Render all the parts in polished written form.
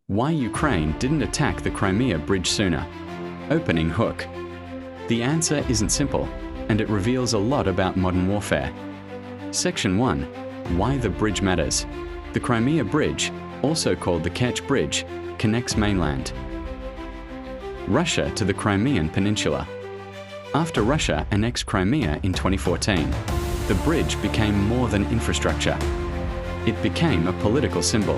Why Ukraine didn't attack the Crimea bridge sooner. Opening hook. The answer isn't simple, and it reveals a lot about modern warfare. Section 1. Why the bridge matters. The Crimea Bridge, also called the Kerch Bridge, connects mainland Russia to the Crimean Peninsula. After Russia annexed Crimea in 2014, the bridge became more than infrastructure. It became a political symbol.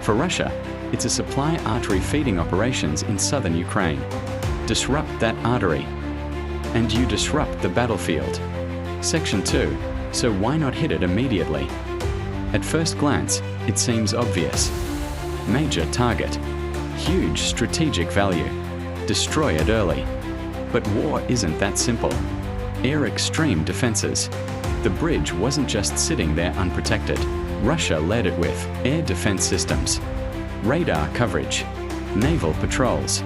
For Russia, it's a supply artery feeding operations in southern Ukraine. Disrupt that artery, and you disrupt the battlefield. Section 2. So why not hit it immediately? At first glance, it seems obvious. Major target. Huge strategic value. Destroy it early. But war isn't that simple. Air extreme defenses. The bridge wasn't just sitting there unprotected. Russia led it with air defense systems, radar coverage, naval patrols.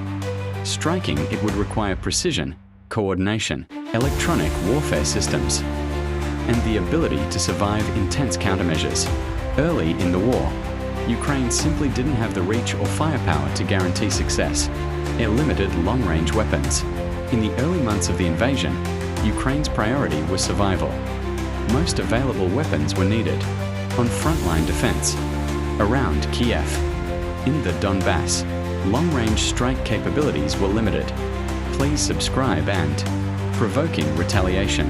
Striking it would require precision, coordination, electronic warfare systems, and the ability to survive intense countermeasures. Early in the war, Ukraine simply didn't have the reach or firepower to guarantee success. It limited long-range weapons. In the early months of the invasion, Ukraine's priority was survival. Most available weapons were needed on frontline defense, around Kiev. In the Donbass, long-range strike capabilities were limited. Please subscribe and provoking retaliation.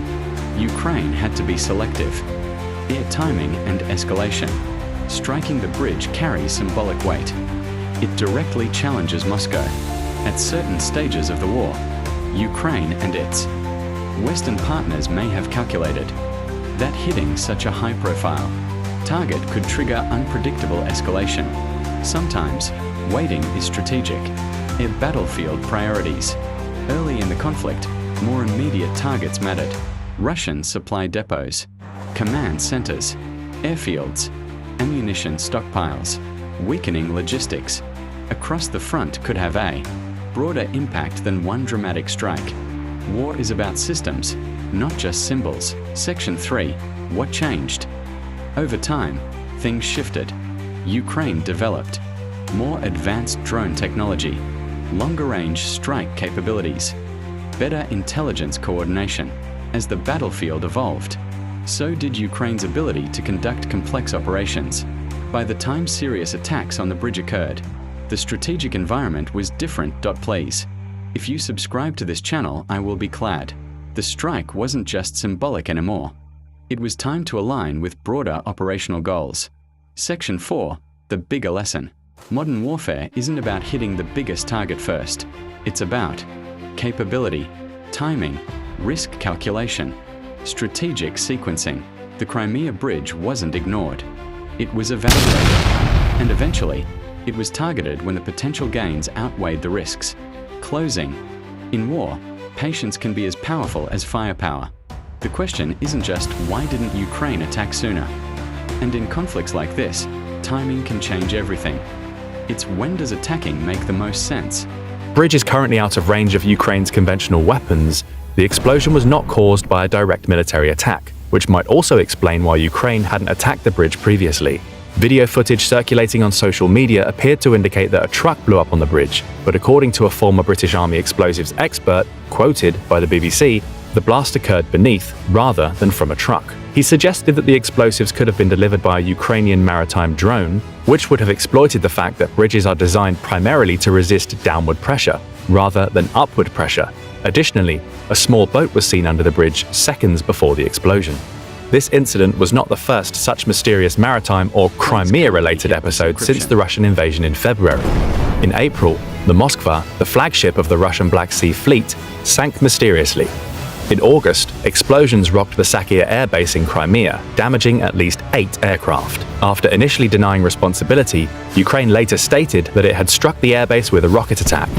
Ukraine had to be selective. Air timing and escalation. Striking the bridge carries symbolic weight. It directly challenges Moscow. At certain stages of the war, Ukraine and its Western partners may have calculated that hitting such a high-profile target could trigger unpredictable escalation. Sometimes, waiting is strategic. Air battlefield priorities. Early in the conflict, more immediate targets mattered. Russian supply depots, command centers, airfields, ammunition stockpiles, weakening logistics. Across the front could have a broader impact than one dramatic strike. War is about systems, not just symbols. Section 3. What changed? Over time, things shifted. Ukraine developed more advanced drone technology, longer-range strike capabilities, better intelligence coordination. As the battlefield evolved, so did Ukraine's ability to conduct complex operations. By the time serious attacks on the bridge occurred, the strategic environment was different. Please, if you subscribe to this channel, I will be glad. The strike wasn't just symbolic anymore. It was time to align with broader operational goals. Section 4. The bigger lesson. Modern warfare isn't about hitting the biggest target first. It's about capability, timing, risk calculation, strategic sequencing. The Crimea Bridge wasn't ignored. It was evaluated, and eventually, it was targeted when the potential gains outweighed the risks. Closing. In war, patience can be as powerful as firepower. The question isn't just why didn't Ukraine attack sooner? And in conflicts like this, timing can change everything. It's when does attacking make the most sense? Bridge is currently out of range of Ukraine's conventional weapons. The explosion was not caused by a direct military attack, which might also explain why Ukraine hadn't attacked the bridge previously. Video footage circulating on social media appeared to indicate that a truck blew up on the bridge, but according to a former British Army explosives expert, quoted by the BBC, the blast occurred beneath rather than from a truck. He suggested that the explosives could have been delivered by a Ukrainian maritime drone, which would have exploited the fact that bridges are designed primarily to resist downward pressure, rather than upward pressure. Additionally, a small boat was seen under the bridge seconds before the explosion. This incident was not the first such mysterious maritime or Crimea-related episode since the Russian invasion in February. In April, the Moskva, the flagship of the Russian Black Sea Fleet, sank mysteriously. In August, explosions rocked the Sakia air base in Crimea, damaging at least 8 aircraft. After initially denying responsibility, Ukraine later stated that it had struck the airbase with a rocket attack.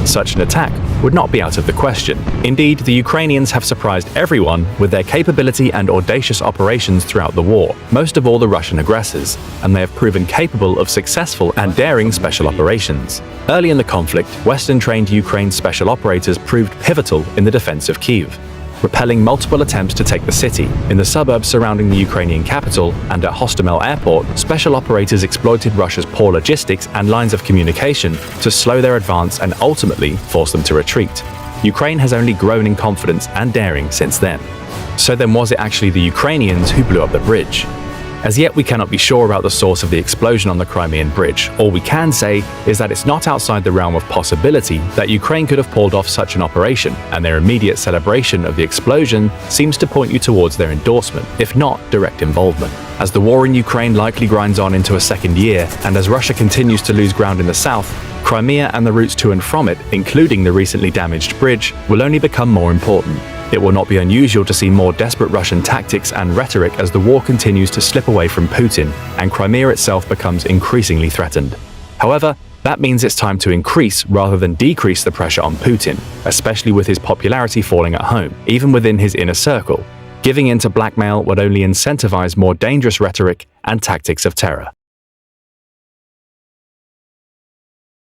Such an attack would not be out of the question. Indeed, the Ukrainians have surprised everyone with their capability and audacious operations throughout the war, most of all the Russian aggressors, and they have proven capable of successful and daring special operations. Early in the conflict, Western-trained Ukraine special operators proved pivotal in the defense of Kyiv. repelling multiple attempts to take the city. In the suburbs surrounding the Ukrainian capital and at Hostomel airport, special operators exploited Russia's poor logistics and lines of communication to slow their advance and ultimately force them to retreat. Ukraine has only grown in confidence and daring since then. So then, was it actually the Ukrainians who blew up the bridge? As yet, we cannot be sure about the source of the explosion on the Crimean bridge. All we can say is that it's not outside the realm of possibility that Ukraine could have pulled off such an operation, and their immediate celebration of the explosion seems to point you towards their endorsement, if not direct involvement. As the war in Ukraine likely grinds on into a second year, and as Russia continues to lose ground in the south, Crimea and the routes to and from it, including the recently damaged bridge, will only become more important. It will not be unusual to see more desperate Russian tactics and rhetoric as the war continues to slip away from Putin and Crimea itself becomes increasingly threatened. However, that means it's time to increase rather than decrease the pressure on Putin, especially with his popularity falling at home, even within his inner circle. Giving in to blackmail would only incentivize more dangerous rhetoric and tactics of terror.